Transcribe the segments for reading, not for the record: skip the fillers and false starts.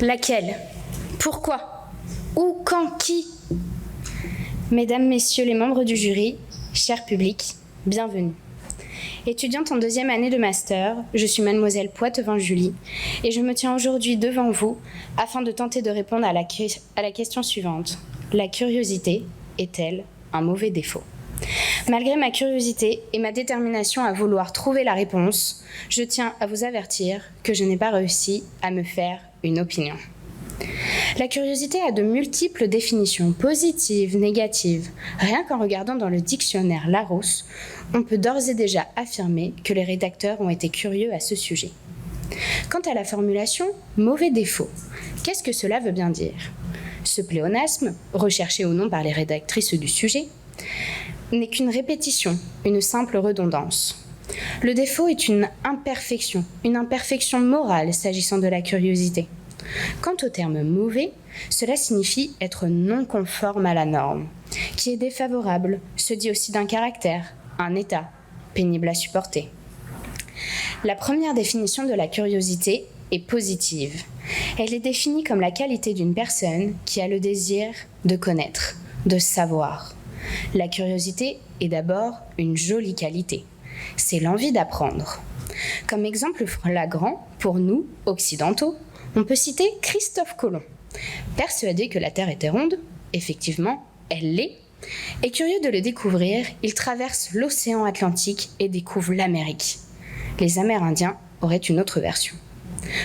Laquelle? Pourquoi? Où? Quand? Qui? Mesdames, Messieurs les membres du jury, cher public, bienvenue. Étudiante en 2e année de master, je suis mademoiselle Poitevin-Julie et je me tiens aujourd'hui devant vous afin de tenter de répondre à la question suivante. La curiosité est-elle un mauvais défaut? Malgré ma curiosité et ma détermination à vouloir trouver la réponse, je tiens à vous avertir que je n'ai pas réussi à me faire une opinion. La curiosité a de multiples définitions, positives, négatives. Rien qu'en regardant dans le dictionnaire Larousse, on peut d'ores et déjà affirmer que les rédacteurs ont été curieux à ce sujet. Quant à la formulation « mauvais défaut », qu'est-ce que cela veut bien dire? Ce pléonasme, recherché ou non par les rédactrices du sujet, n'est qu'une répétition, une simple redondance. Le défaut est une imperfection morale s'agissant de la curiosité. Quant au terme « mauvais », cela signifie être non conforme à la norme, qui est défavorable, se dit aussi d'un caractère, un état, pénible à supporter. La première définition de la curiosité est positive. Elle est définie comme la qualité d'une personne qui a le désir de connaître, de savoir. La curiosité est d'abord une jolie qualité. C'est l'envie d'apprendre. Comme exemple flagrant, pour nous, occidentaux, on peut citer Christophe Colomb. Persuadé que la Terre était ronde, effectivement, elle l'est, et curieux de le découvrir, il traverse l'océan Atlantique et découvre l'Amérique. Les Amérindiens auraient une autre version.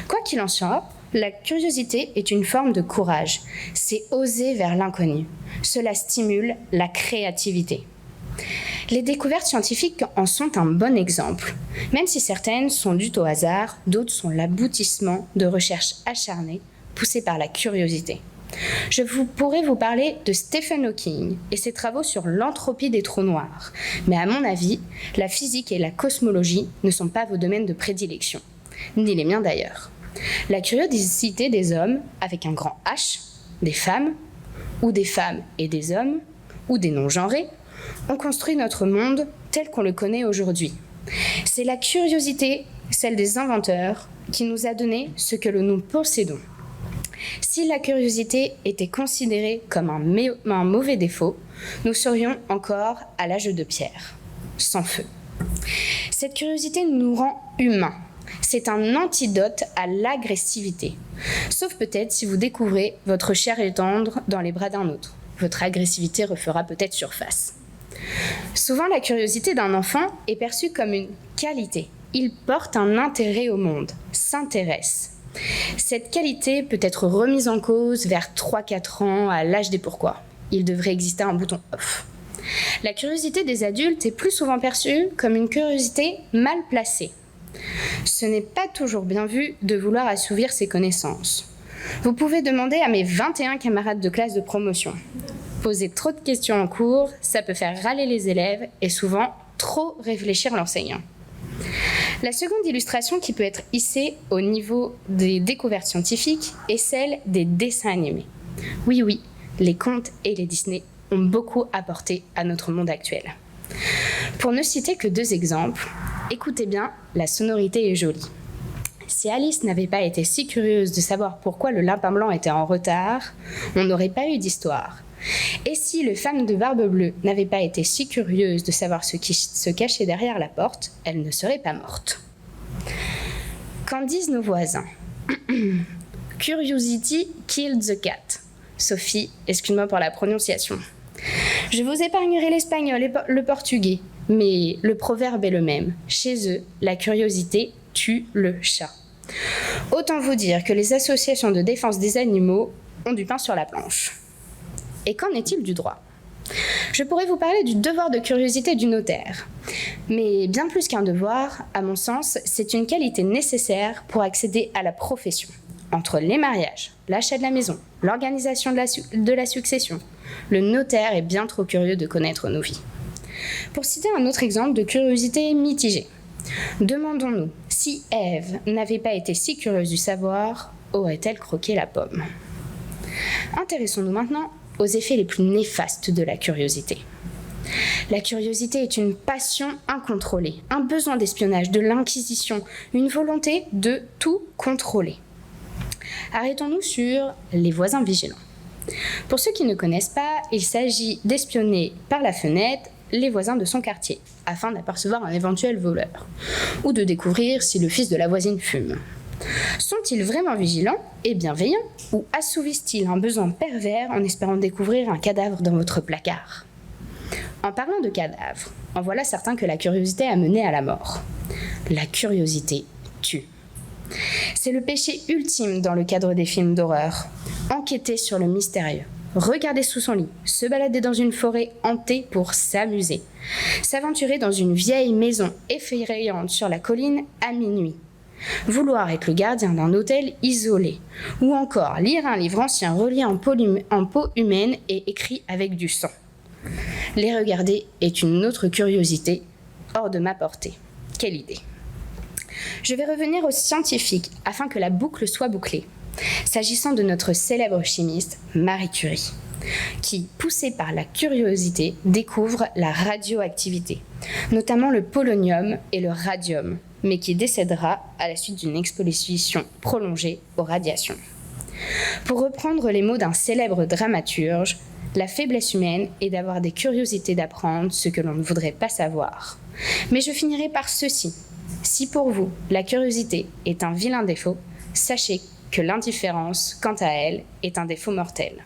Quoi qu'il en soit, la curiosité est une forme de courage. C'est oser vers l'inconnu. Cela stimule la créativité. Les découvertes scientifiques en sont un bon exemple. Même si certaines sont dues au hasard, d'autres sont l'aboutissement de recherches acharnées poussées par la curiosité. Je pourrais vous parler de Stephen Hawking et ses travaux sur l'entropie des trous noirs. Mais à mon avis, la physique et la cosmologie ne sont pas vos domaines de prédilection, ni les miens d'ailleurs. La curiosité des hommes, avec un grand H, des femmes et des hommes, ou des non-genrés, ont construit notre monde tel qu'on le connaît aujourd'hui. C'est la curiosité, celle des inventeurs, qui nous a donné ce que nous possédons. Si la curiosité était considérée comme un mauvais défaut, nous serions encore à l'âge de pierre, sans feu. Cette curiosité nous rend humains. C'est un antidote à l'agressivité. Sauf peut-être si vous découvrez votre chair et tendre dans les bras d'un autre. Votre agressivité refera peut-être surface. Souvent, la curiosité d'un enfant est perçue comme une qualité. Il porte un intérêt au monde, s'intéresse. Cette qualité peut être remise en cause vers 3-4 ans à l'âge des pourquoi. Il devrait exister un bouton off. La curiosité des adultes est plus souvent perçue comme une curiosité mal placée. Ce n'est pas toujours bien vu de vouloir assouvir ses connaissances. Vous pouvez demander à mes 21 camarades de classe de promotion. Poser trop de questions en cours, ça peut faire râler les élèves et souvent trop réfléchir l'enseignant. La seconde illustration qui peut être hissée au niveau des découvertes scientifiques est celle des dessins animés. Oui, les contes et les Disney ont beaucoup apporté à notre monde actuel. Pour ne citer que 2 exemples, écoutez bien, la sonorité est jolie. Si Alice n'avait pas été si curieuse de savoir pourquoi le lapin blanc était en retard, on n'aurait pas eu d'histoire. Et si les femmes de barbe bleue n'avaient pas été si curieuses de savoir ce qui se cachait derrière la porte, elles ne seraient pas mortes. Qu'en disent nos voisins? Curiosity killed the cat. Sophie, excuse-moi pour la prononciation. Je vous épargnerai l'espagnol et le portugais, mais le proverbe est le même. Chez eux, la curiosité tue le chat. Autant vous dire que les associations de défense des animaux ont du pain sur la planche. Et qu'en est-il du droit? Je pourrais vous parler du devoir de curiosité du notaire. Mais bien plus qu'un devoir, à mon sens, c'est une qualité nécessaire pour accéder à la profession. Entre les mariages, l'achat de la maison, l'organisation de la succession, le notaire est bien trop curieux de connaître nos vies. Pour citer un autre exemple de curiosité mitigée, demandons-nous si Ève n'avait pas été si curieuse du savoir, aurait-elle croqué la pomme? Intéressons-nous maintenant aux effets les plus néfastes de la curiosité. La curiosité est une passion incontrôlée, un besoin d'espionnage, de l'inquisition, une volonté de tout contrôler. Arrêtons-nous sur les voisins vigilants. Pour ceux qui ne connaissent pas, il s'agit d'espionner par la fenêtre les voisins de son quartier, afin d'apercevoir un éventuel voleur, ou de découvrir si le fils de la voisine fume. Sont-ils vraiment vigilants et bienveillants, ou assouvissent-ils un besoin pervers en espérant découvrir un cadavre dans votre placard ? En parlant de cadavres, en voilà certains que la curiosité a mené à la mort. La curiosité tue. C'est le péché ultime dans le cadre des films d'horreur. Enquêter sur le mystérieux, regarder sous son lit, se balader dans une forêt hantée pour s'amuser, s'aventurer dans une vieille maison effrayante sur la colline à minuit, vouloir être le gardien d'un hôtel isolé, ou encore lire un livre ancien relié en peau humaine et écrit avec du sang. Les regarder est une autre curiosité hors de ma portée. Quelle idée! Je vais revenir aux scientifiques afin que la boucle soit bouclée. S'agissant de notre célèbre chimiste Marie Curie, qui, poussée par la curiosité, découvre la radioactivité, notamment le polonium et le radium, mais qui décédera à la suite d'une exposition prolongée aux radiations. Pour reprendre les mots d'un célèbre dramaturge, la faiblesse humaine est d'avoir des curiosités d'apprendre ce que l'on ne voudrait pas savoir. Mais je finirai par ceci. Si pour vous, la curiosité est un vilain défaut, sachez que l'indifférence, quant à elle, est un défaut mortel.